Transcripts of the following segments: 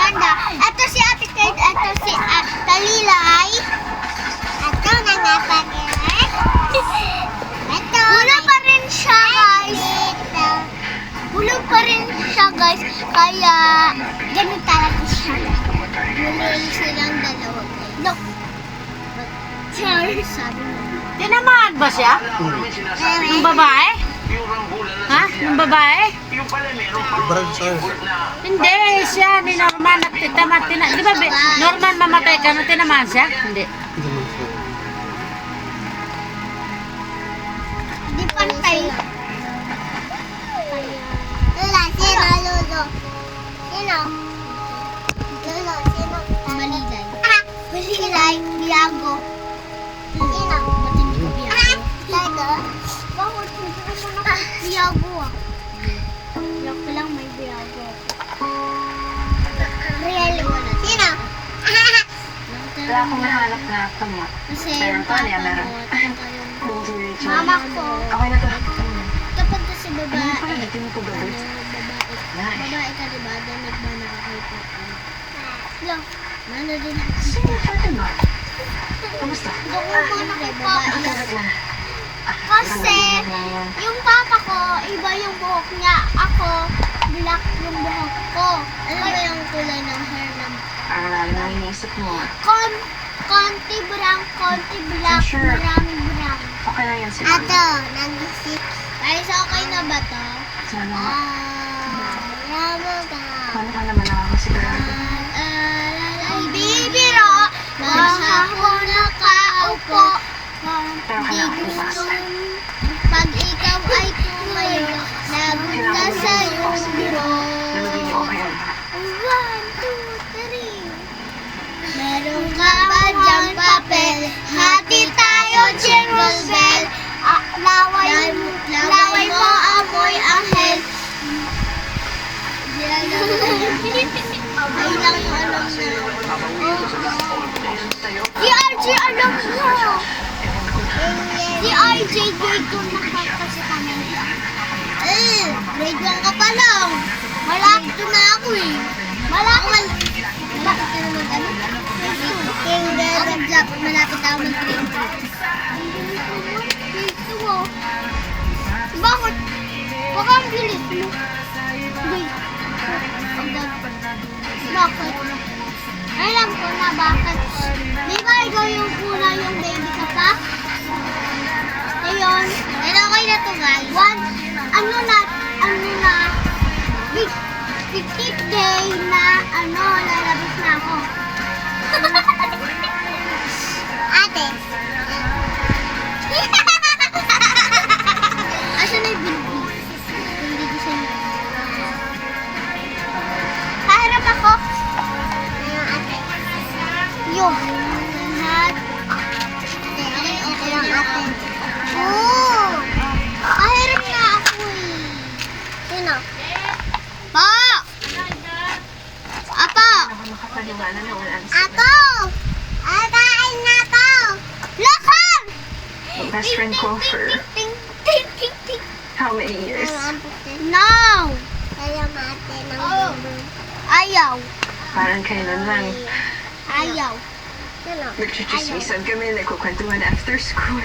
ganda. Ito si Ate Kate, ito si Talilay. Ito na napagay. Ito. Bulog pa rin siya, guys. Bulog pa rin siya, guys. Kaya, ganun talaga siya. Bulog silang dalawa. No. Cheers, sabi mo. Tinamaan ba siya? Yung babae? Ha? Yung babae? Brad sir. Hindi, siya. Ni Norman. Di ba, Norman mamatay ka na tinamaan siya? Hindi. Hindi man sir. Di pantay. Lula, sino Lolo? Sino? Lolo, sino? Malilay. Malilay, Biago. Sino? Tago. Bakit? Biago ah. Biago pa lang may Biago. Real wala. Sino? Wala akong nahanap na kama. Kasi Meron yung pa, papa niya, meron. ko, mama ko, Okay na to. kapag kasi Ano babae, pala, hindi mo to gawin? babae ka diba, then nagmana ka kay papa. Lo, mano din ako. Sino pwede mo? Kamusta? Doon ko muna kay babae. Talaga lang. Kasi, yung papa ko, iba yung buhok niya. Ako, black yung buhok ko. Ano ba yung kulay ng hair ng Aral na iniisip mo. konti brown, konti black, Sure. maraming brown. Okay lang yan siguro. nag-isip. Guys, okay na ba to? Sana. Lamo ka. Paano ka naman nakakasigurado? Ay, bibiro. Maghapon nakaupo. Pero kailangan bukas. Pag ikaw ay tumayo, nagunta sa iyong biro. Nalagay niyo okay yan. 1, 2, 3. Meron ka ba diyang papel? Hati tayo, jingle bell. Laway mo, amoy anghel. Ay lang yung alam na. Si RJ alam mo. Si RJ grade 2 na kasi kami. Grade 1 ka pa lang. Malapit na ako eh. Malapit na mag-ano? Malapit ako mag-grade 2. Grade 2 oh. Bakit? Baka ang bilis mo. Grade 2. Bakit? Alam ko na bakit. Di ba ikaw yung una yung baby ka pa? Ayun. And okay na to guys. Ano na, 50th day na, lalabas na ako. Ate. Asan na yung baby? Hindi ko siya paharap ako. Ayun, ate. Yung. Lahat. Okay lang, ate. Oo. Paharap na ako eh. Sino? Pa! Apo! Ako makapaniwala na wala ang Apo! Kain na po! Lakar! best friend ko for Ting, ting, ting, ting. how many years? No! Ayaw mate ng bubong. Ayaw. Parang kailan lang. Ayaw. Sino? Nagchichismisan kami, nagkukwentuhan after school.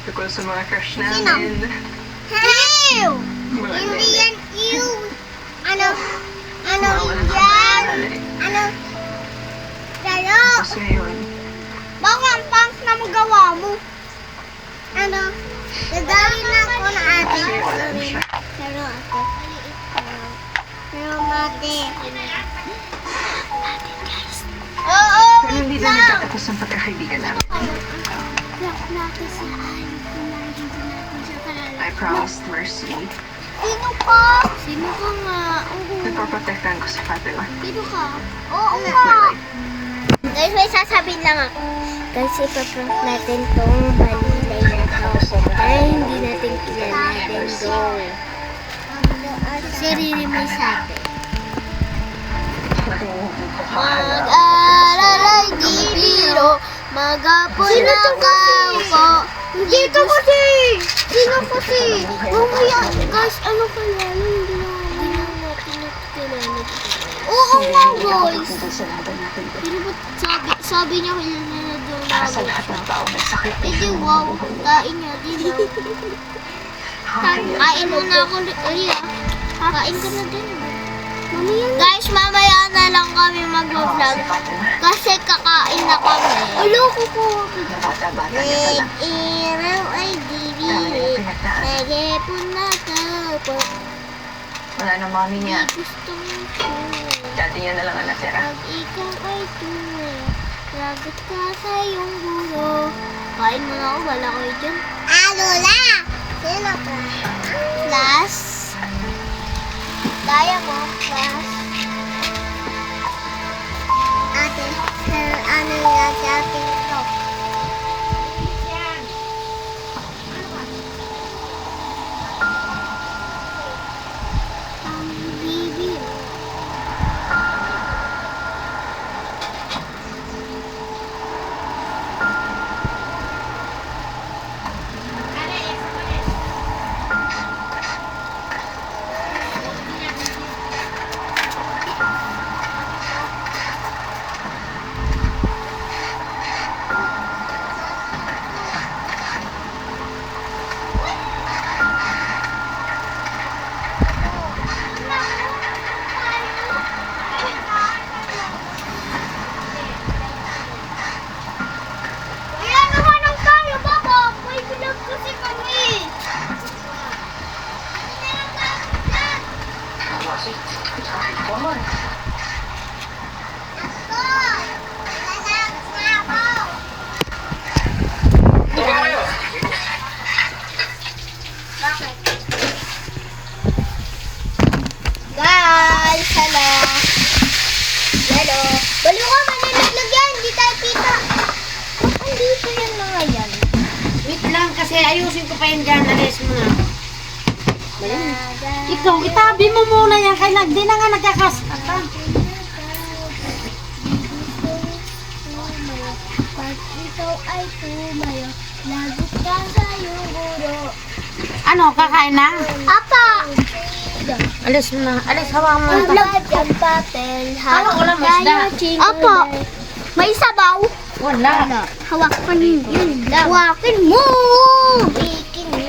Tungkol sa mga crush Sino? namin. Ew! Mga Hindi nene. yan ew! Ano Wala yan? kang maalala eh. Pero, Tapos ngayon, baka ang pants na magawa mo. Nagawin na ako ng ate. kasi wala na siya. Pero ate. Pero mate. Oo, Pero hindi wait na lang. nagtatapos ang pagkakaibigan namin. Block natin siya. Ay, hindi natin siya kalala. I promised Mercy. Sino ka? Sino ka nga? Oo. Nagpaprotektahan ko sa Fatima. Sino ka? Oo nga. Guys, may sasabihin lang ako. Guys, ipaprank natin tong Malilay na to. Ay, hindi natin kilala din doon. Si Riri may sabi. Mag-alalay di biro, mag-apon na kaupo. Hindi ka kasi! Sino kasi? Mamaya, guys, ano kaya? Hindi na natin natin. Oo nga, guys. Hindi sila maganatin ko. Pero ba't sabi niya kailan na doon Para sa lahat ng tao may sakit. Eh di wow, kain niya din. Kain muna ako, Lia. Kakain ka na din. Guys, mamaya na lang kami mag-vlog. Kasi kakain na kami. Aloko ko. Bata-bata niya pa lang. Iraw ay dibihit. Nagepon na tapo. Wala na mami niya. Gusto ko. Dati niya na lang ang natira. Pag ikaw ay tuwi, lagot ka sa iyong guro. Kain mo na ako, wala ko dyan. Lola! Sino ka? Plus. Daya mo, plus. Ate, ano yung ating ito? Ang bibi. Kaya naman ang tayo, baba. May bilag kasi kami. Guys, hello. Hello. Balo ka, manilaglag yan. Hindi tayo kita. Ba't andito yan mga yan? Wait lang kasi ayusin ko pa yan dyan. Alis mo na. Ikaw, itabi mo muna yan. Kailan, di na nga nagkakasata. Pag ikaw ay tumayo, lagot ka sa iyong guro. Ano, kakain na? Apa! Alis mo na. Alis, hawakan mo ito. Ang papel, Ano, wala mo isda? Apa! May sabaw! Wala. Hawakan mo yun lang. Hawakin mo! Bikin mo.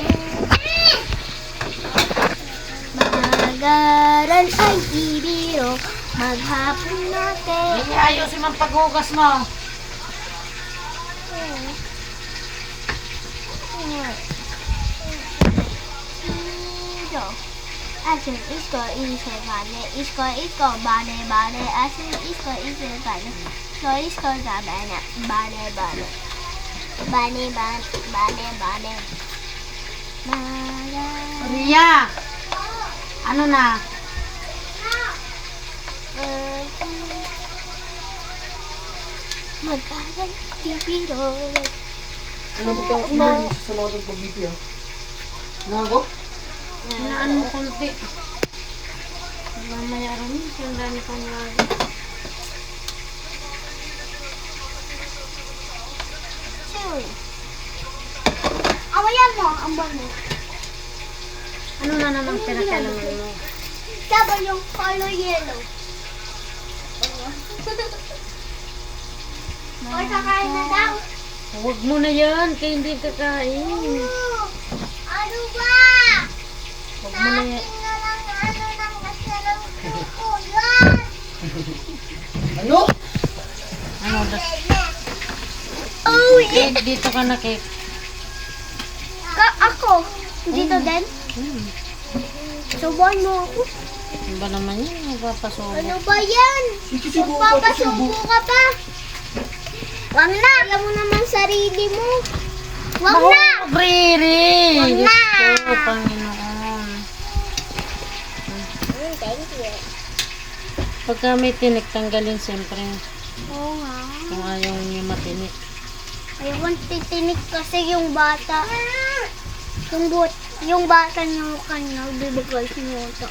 Mag-aral ay ibiro, maghapon natin. Hindi, ayusin mo ang paghugas mo. Asin isko isko bane isko bane bane asin isko bane isko bane bane bane bane bane bane bane Ria, ano na? Mag-aral bibiro. Ano ba ito? Sa mga pag-BP ah. Ano? Hinaan mo konti. Mamaya rin, yung dami kong lagi. Sorry. Awayan mo ang bano. Ano na naman pinakailangan mo? Kaba yung color yellow. Or kakain na daw. Huwag mo na yan, kaya hindi kakain. Ano ba? Huwag mo na yan. na lang ano ng masarap ko yan. Ano? Ano, das, Oh, dito ka na, Kate. ako. Dito din? Subuhan mo ako. Ano ba naman yan? Magpapasubo. Ano ba yan? Magpapasubo ka pa. Wag na. Kaya mo naman sarili mo. Wag na. Riri! Wag Diyos na. ko, Panginoon. Thank you. Pagka may tinik, tanggalin siyempre. Oo nga. Kung ayaw niyo matinik. Ayokong titinik kasi yung bata. Yung bata ng kanya, bibigay niyo ito.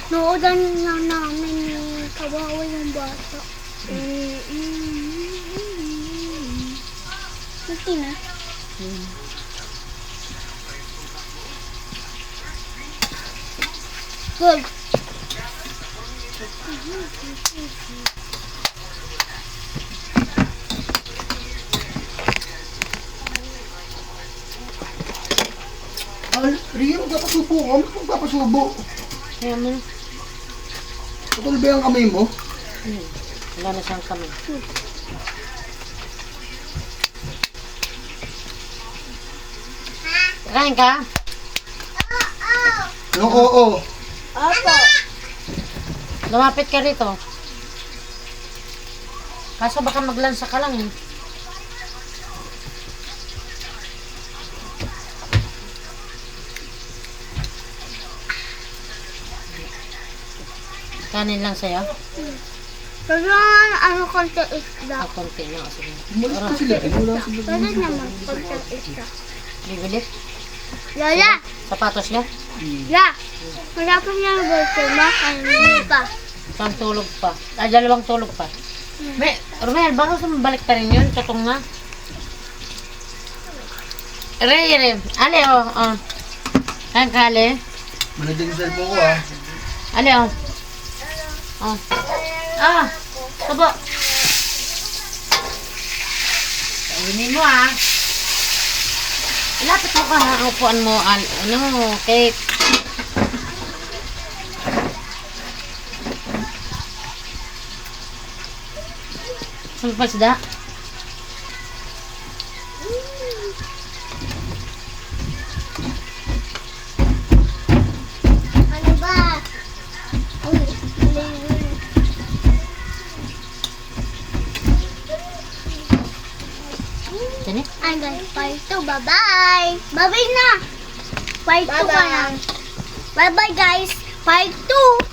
Noodan na namin ni kawawa yung bata. Hindi na. Good. Ria, magpapasubo ka. Magpapasubo. Kaya mo na. Patuloy ba yung kamay mo? Wala na siyang kamay. Kain ka? Anong oo? Opo. Lumapit ka rito. Kaso baka maglansa ka lang eh. Kanin lang sa'yo? Kailangan ano konti isda. Konti na kasi. Umalis ka sila. Wala sila. Pwede naman konti isda. Bibili? Lala! Sapatos niya? La! Wala pa niya ang bote mo. Hindi pa. Isang tulog pa. Ay, dalawang tulog pa. May, Romel, baka sumabalik pa rin yun. Tutong na. Ray. Ale, oh. Kain ka, Ale. Manadyan yung cellphone ko ah. Ale, oh. Oh. Tubo. Kainin mo, ah. Lapit mo ka, ha. Ang upuan mo, cake. Saan pa sida? Ano ba? Uy, Sini? hanggang part 2. Bye-bye! Bye-bye na! Part 2 ka na. Bye-bye guys! Part 2!